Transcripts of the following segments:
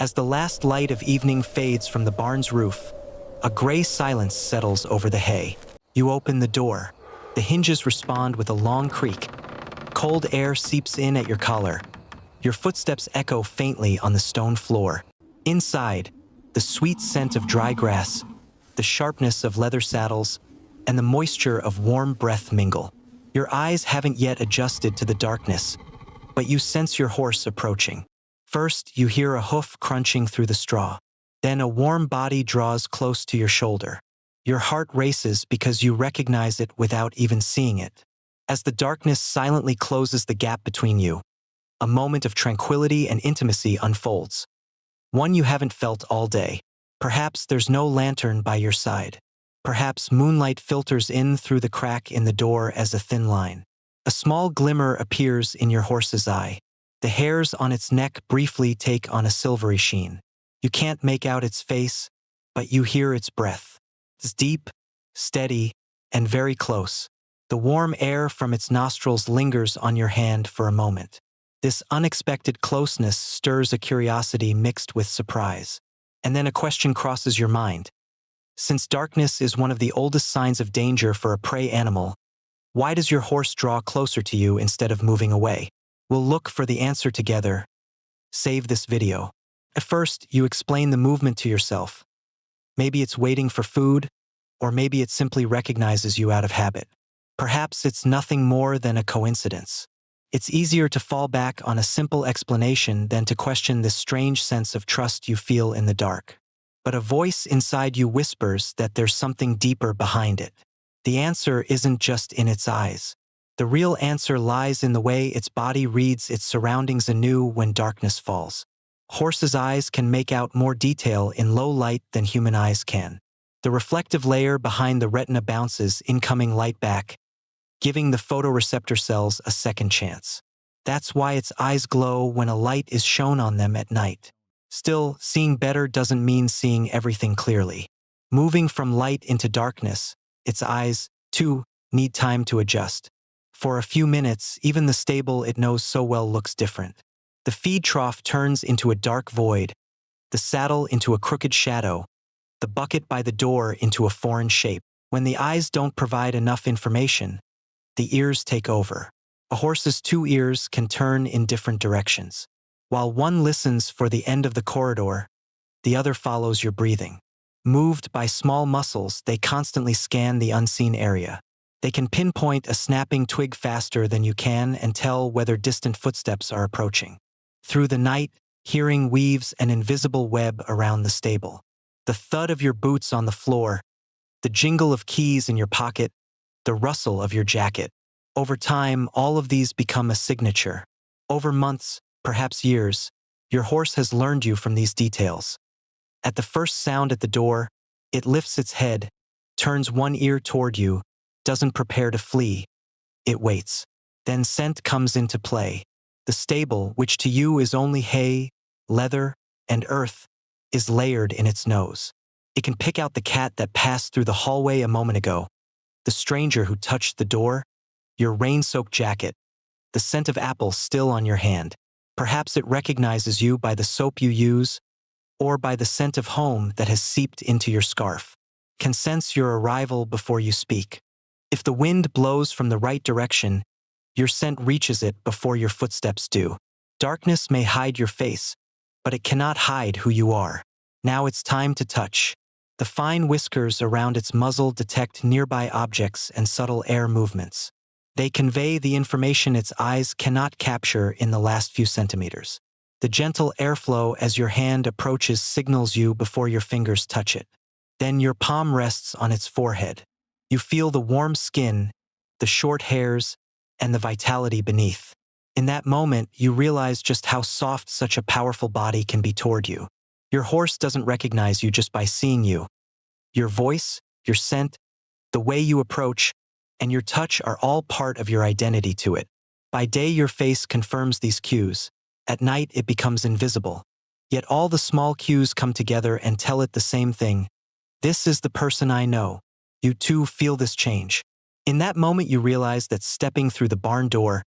As the last light of evening fades from the barn's roof, a gray silence settles over the hay. You open the door. The hinges respond with a long creak. Cold air seeps in at your collar. Your footsteps echo faintly on the stone floor. Inside, the sweet scent of dry grass, the sharpness of leather saddles, and the moisture of warm breath mingle. Your eyes haven't yet adjusted to the darkness, but you sense your horse approaching. First, you hear a hoof crunching through the straw. Then a warm body draws close to your shoulder. Your heart races because you recognize it without even seeing it. As the darkness silently closes the gap between you, a moment of tranquility and intimacy unfolds. One you haven't felt all day. Perhaps there's no lantern by your side. Perhaps moonlight filters in through the crack in the door as a thin line. A small glimmer appears in your horse's eye. The hairs on its neck briefly take on a silvery sheen. You can't make out its face, but you hear its breath. It's deep, steady, and very close. The warm air from its nostrils lingers on your hand for a moment. This unexpected closeness stirs a curiosity mixed with surprise. And then a question crosses your mind. Since darkness is one of the oldest signs of danger for a prey animal, why does your horse draw closer to you instead of moving away? We'll look for the answer together. Save this video. At first, you explain the movement to yourself. Maybe it's waiting for food, or maybe it simply recognizes you out of habit. Perhaps it's nothing more than a coincidence. It's easier to fall back on a simple explanation than to question this strange sense of trust you feel in the dark. But a voice inside you whispers that there's something deeper behind it. The answer isn't just in its eyes. The real answer lies in the way its body reads its surroundings anew when darkness falls. Horses' eyes can make out more detail in low light than human eyes can. The reflective layer behind the retina bounces incoming light back, giving the photoreceptor cells a second chance. That's why its eyes glow when a light is shown on them at night. Still, seeing better doesn't mean seeing everything clearly. Moving from light into darkness, its eyes, too, need time to adjust. For a few minutes, even the stable it knows so well looks different. The feed trough turns into a dark void, the saddle into a crooked shadow, the bucket by the door into a foreign shape. When the eyes don't provide enough information, the ears take over. A horse's two ears can turn in different directions. While one listens for the end of the corridor, the other follows your breathing. Moved by small muscles, they constantly scan the unseen area. They can pinpoint a snapping twig faster than you can and tell whether distant footsteps are approaching. Through the night, hearing weaves an invisible web around the stable. The thud of your boots on the floor, the jingle of keys in your pocket, the rustle of your jacket. Over time, all of these become a signature. Over months, perhaps years, your horse has learned you from these details. At the first sound at the door, it lifts its head, turns one ear toward you, doesn't prepare to flee. It waits. Then scent comes into play. The stable, which to you is only hay, leather, and earth, is layered in its nose. It can pick out the cat that passed through the hallway a moment ago, the stranger who touched the door, your rain-soaked jacket, the scent of apple still on your hand. Perhaps it recognizes you by the soap you use, or by the scent of home that has seeped into your scarf. Can sense your arrival before you speak. If the wind blows from the right direction, your scent reaches it before your footsteps do. Darkness may hide your face, but it cannot hide who you are. Now it's time to touch. The fine whiskers around its muzzle detect nearby objects and subtle air movements. They convey the information its eyes cannot capture in the last few centimeters. The gentle airflow as your hand approaches signals you before your fingers touch it. Then your palm rests on its forehead. You feel the warm skin, the short hairs, and the vitality beneath. In that moment, you realize just how soft such a powerful body can be toward you. Your horse doesn't recognize you just by seeing you. Your voice, your scent, the way you approach, and your touch are all part of your identity to it. By day, your face confirms these cues. At night, it becomes invisible. Yet all the small cues come together and tell it the same thing. This is the person I know. You too feel this change. In that moment, you realize that stepping through the barn door,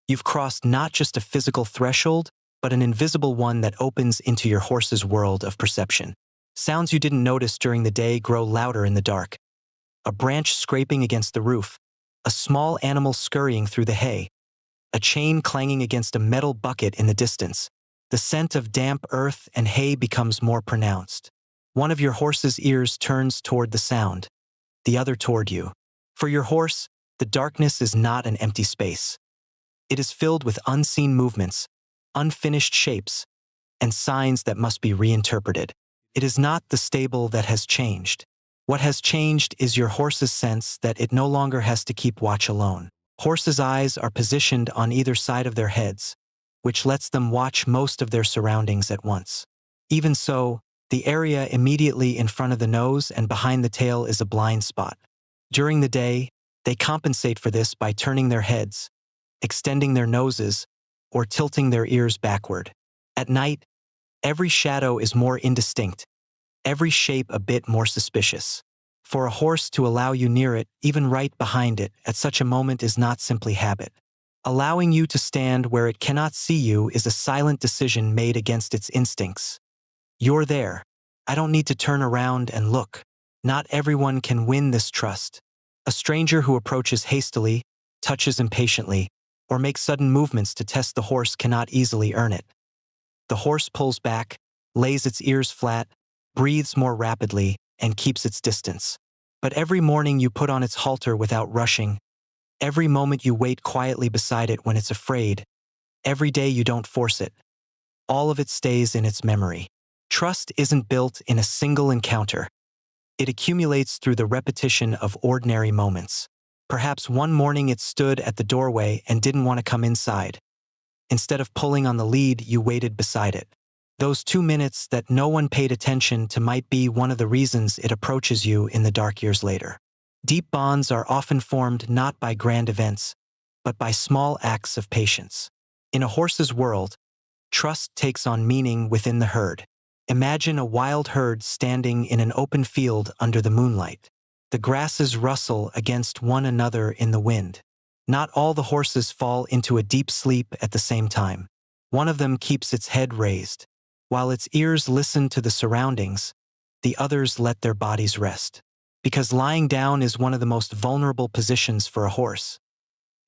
you've crossed not just a physical threshold, but an invisible one that opens into your horse's world of perception. Sounds you didn't notice during the day grow louder in the dark. A branch scraping against the roof, a small animal scurrying through the hay, a chain clanging against a metal bucket in the distance. The scent of damp earth and hay becomes more pronounced. One of your horse's ears turns toward the sound, the other toward you. For your horse, the darkness is not an empty space. It is filled with unseen movements, unfinished shapes, and signs that must be reinterpreted. It is not the stable that has changed. What has changed is your horse's sense that it no longer has to keep watch alone. Horses' eyes are positioned on either side of their heads, which lets them watch most of their surroundings at once. Even so, the area immediately in front of the nose and behind the tail is a blind spot. During the day, they compensate for this by turning their heads, extending their noses, or tilting their ears backward. At night, every shadow is more indistinct, every shape a bit more suspicious. For a horse to allow you near it, even right behind it, at such a moment is not simply habit. Allowing you to stand where it cannot see you is a silent decision made against its instincts. You're there. I don't need to turn around and look. Not everyone can win this trust. A stranger who approaches hastily, touches impatiently, or makes sudden movements to test the horse cannot easily earn it. The horse pulls back, lays its ears flat, breathes more rapidly, and keeps its distance. But every morning you put on its halter without rushing, every moment you wait quietly beside it when it's afraid, every day you don't force it, all of it stays in its memory. Trust isn't built in a single encounter. It accumulates through the repetition of ordinary moments. Perhaps one morning it stood at the doorway and didn't want to come inside. Instead of pulling on the lead, you waited beside it. Those 2 minutes that no one paid attention to might be one of the reasons it approaches you in the dark years later. Deep bonds are often formed not by grand events, but by small acts of patience. In a horse's world, trust takes on meaning within the herd. Imagine a wild herd standing in an open field under the moonlight. The grasses rustle against one another in the wind. Not all the horses fall into a deep sleep at the same time. One of them keeps its head raised. While its ears listen to the surroundings, the others let their bodies rest. Because lying down is one of the most vulnerable positions for a horse.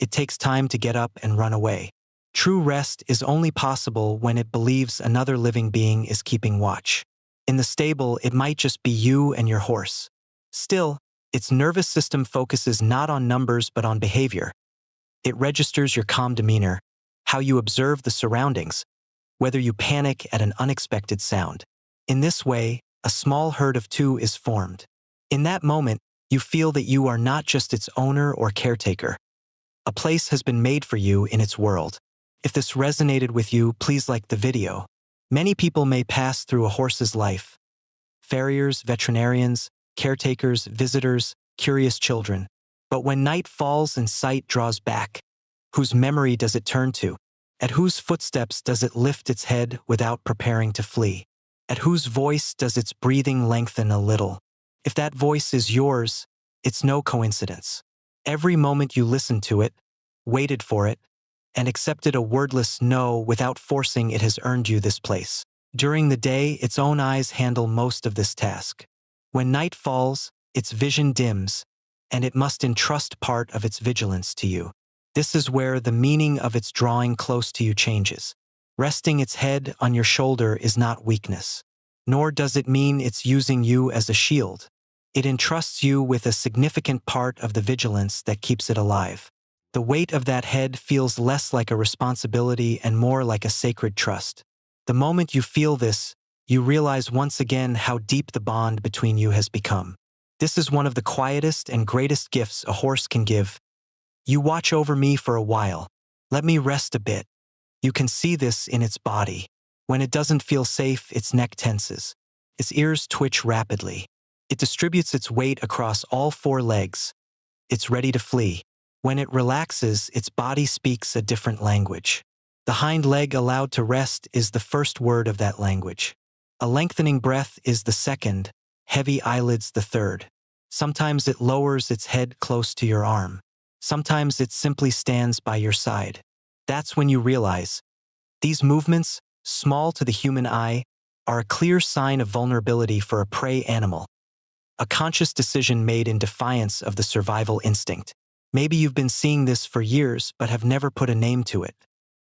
It takes time to get up and run away. True rest is only possible when it believes another living being is keeping watch. In the stable, it might just be you and your horse. Still, its nervous system focuses not on numbers but on behavior. It registers your calm demeanor, how you observe the surroundings, whether you panic at an unexpected sound. In this way, a small herd of two is formed. In that moment, you feel that you are not just its owner or caretaker. A place has been made for you in its world. If this resonated with you, please like the video. Many people may pass through a horse's life. Farriers, veterinarians, caretakers, visitors, curious children. But when night falls and sight draws back, whose memory does it turn to? At whose footsteps does it lift its head without preparing to flee? At whose voice does its breathing lengthen a little? If that voice is yours, it's no coincidence. Every moment you listened to it, waited for it, and accepted a wordless no without forcing it has earned you this place. During the day, its own eyes handle most of this task. When night falls, its vision dims, and it must entrust part of its vigilance to you. This is where the meaning of its drawing close to you changes. Resting its head on your shoulder is not weakness, nor does it mean it's using you as a shield. It entrusts you with a significant part of the vigilance that keeps it alive. The weight of that head feels less like a responsibility and more like a sacred trust. The moment you feel this, you realize once again how deep the bond between you has become. This is one of the quietest and greatest gifts a horse can give. You watch over me for a while. Let me rest a bit. You can see this in its body. When it doesn't feel safe, its neck tenses. Its ears twitch rapidly. It distributes its weight across all 4 legs. It's ready to flee. When it relaxes, its body speaks a different language. The hind leg allowed to rest is the first word of that language. A lengthening breath is the second, heavy eyelids the third. Sometimes it lowers its head close to your arm. Sometimes it simply stands by your side. That's when you realize These movements, small to the human eye, are a clear sign of vulnerability for a prey animal, a conscious decision made in defiance of the survival instinct. Maybe you've been seeing this for years but have never put a name to it.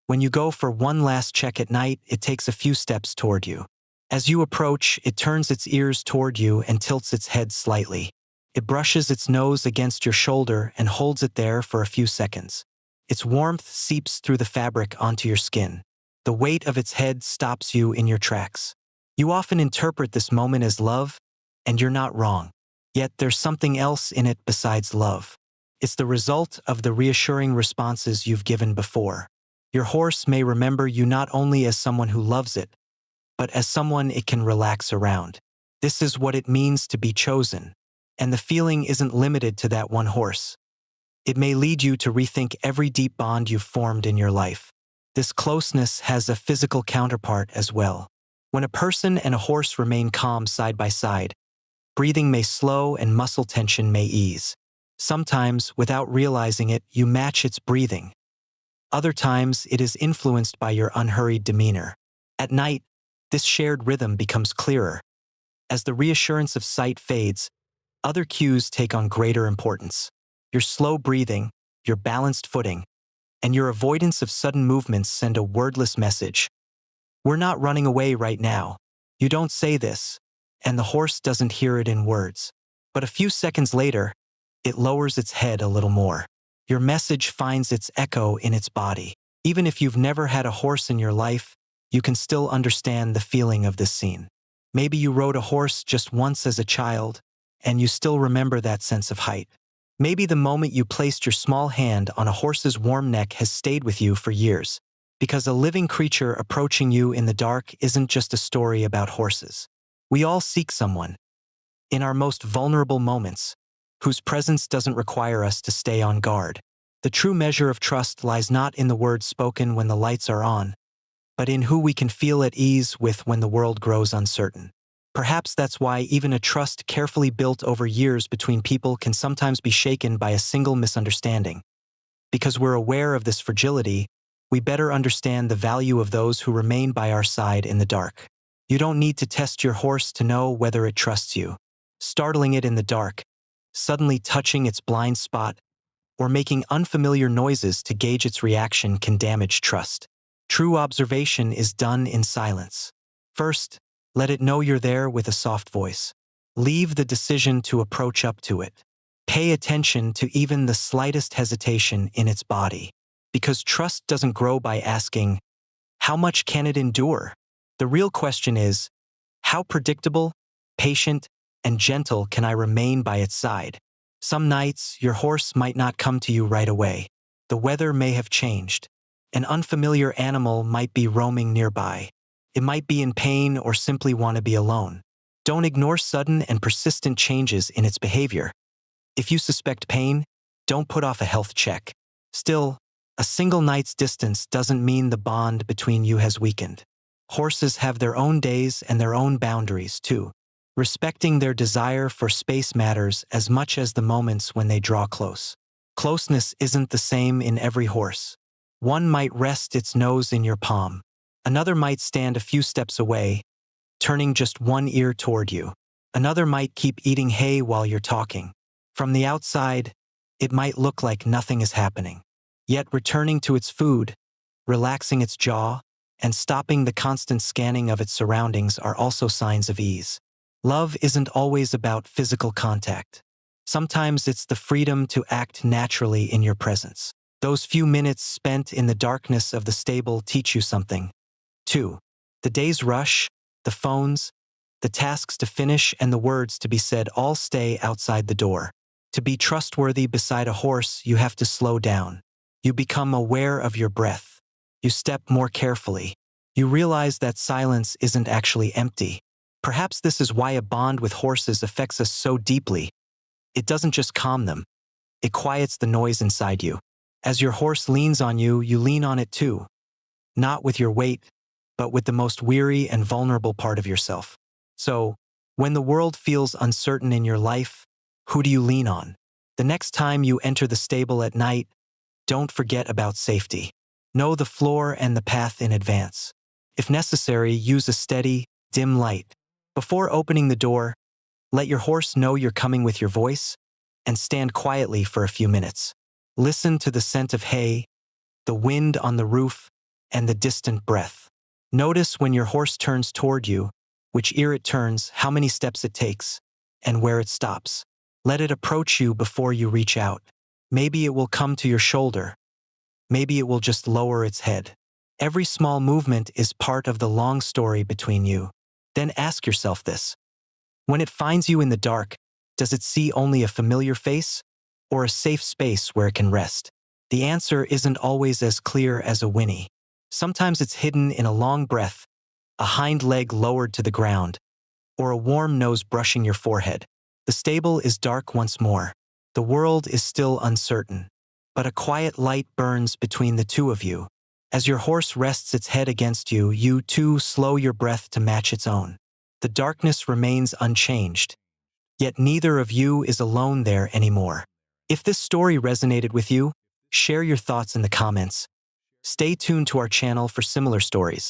When you go for one last check at night, it takes a few steps toward you. As you approach, it turns its ears toward you and tilts its head slightly. It brushes its nose against your shoulder and holds it there for a few seconds. Its warmth seeps through the fabric onto your skin. The weight of its head stops you in your tracks. You often interpret this moment as love, and you're not wrong. Yet there's something else in it besides love. It's the result of the reassuring responses you've given before. Your horse may remember you not only as someone who loves it, but as someone it can relax around. This is what it means to be chosen. And the feeling isn't limited to that one horse. It may lead you to rethink every deep bond you've formed in your life. This closeness has a physical counterpart as well. When a person and a horse remain calm side by side, breathing may slow and muscle tension may ease. Sometimes, without realizing it, you match its breathing. Other times, it is influenced by your unhurried demeanor. At night, this shared rhythm becomes clearer. As the reassurance of sight fades, other cues take on greater importance. Your slow breathing, your balanced footing, and your avoidance of sudden movements send a wordless message. We're not running away right now. You don't say this, and the horse doesn't hear it in words. But a few seconds later, it lowers its head a little more. Your message finds its echo in its body. Even if you've never had a horse in your life, you can still understand the feeling of this scene. Maybe you rode a horse just once as a child, and you still remember that sense of height. Maybe the moment you placed your small hand on a horse's warm neck has stayed with you for years, because a living creature approaching you in the dark isn't just a story about horses. We all seek someone, in our most vulnerable moments, whose presence doesn't require us to stay on guard. The true measure of trust lies not in the words spoken when the lights are on, but in who we can feel at ease with when the world grows uncertain. Perhaps that's why even a trust carefully built over years between people can sometimes be shaken by a single misunderstanding. Because we're aware of this fragility, we better understand the value of those who remain by our side in the dark. You don't need to test your horse to know whether it trusts you. Startling it in the dark, suddenly touching its blind spot, or making unfamiliar noises to gauge its reaction can damage trust. True observation is done in silence. First, let it know you're there with a soft voice. Leave the decision to approach up to it. Pay attention to even the slightest hesitation in its body. Because trust doesn't grow by asking, how much can it endure? The real question is, how predictable, patient, and gentle can I remain by its side? Some nights, your horse might not come to you right away. The weather may have changed. An unfamiliar animal might be roaming nearby. It might be in pain or simply want to be alone. Don't ignore sudden and persistent changes in its behavior. If you suspect pain, don't put off a health check. Still, a single night's distance doesn't mean the bond between you has weakened. Horses have their own days and their own boundaries, too. Respecting their desire for space matters as much as the moments when they draw close. Closeness isn't the same in every horse. One might rest its nose in your palm. Another might stand a few steps away, turning just one ear toward you. Another might keep eating hay while you're talking. From the outside, it might look like nothing is happening. Yet returning to its food, relaxing its jaw, and stopping the constant scanning of its surroundings are also signs of ease. Love isn't always about physical contact. Sometimes it's the freedom to act naturally in your presence. Those few minutes spent in the darkness of the stable teach you something. 2. The day's rush, the phones, the tasks to finish, and the words to be said all stay outside the door. To be trustworthy beside a horse, you have to slow down. You become aware of your breath. You step more carefully. You realize that silence isn't actually empty. Perhaps this is why a bond with horses affects us so deeply. It doesn't just calm them. It quiets the noise inside you. As your horse leans on you, you lean on it too. Not with your weight, but with the most weary and vulnerable part of yourself. So, when the world feels uncertain in your life, who do you lean on? The next time you enter the stable at night, don't forget about safety. Know the floor and the path in advance. If necessary, use a steady, dim light. Before opening the door, let your horse know you're coming with your voice and stand quietly for a few minutes. Listen to the scent of hay, the wind on the roof, and the distant breath. Notice when your horse turns toward you, which ear it turns, how many steps it takes, and where it stops. Let it approach you before you reach out. Maybe it will come to your shoulder. Maybe it will just lower its head. Every small movement is part of the long story between you. Then ask yourself this. When it finds you in the dark, does it see only a familiar face or a safe space where it can rest? The answer isn't always as clear as a whinny. Sometimes it's hidden in a long breath, a hind leg lowered to the ground, or a warm nose brushing your forehead. The stable is dark once more. The world is still uncertain, but a quiet light burns between the two of you. As your horse rests its head against you, you too slow your breath to match its own. The darkness remains unchanged, yet neither of you is alone there anymore. If this story resonated with you, share your thoughts in the comments. Stay tuned to our channel for similar stories.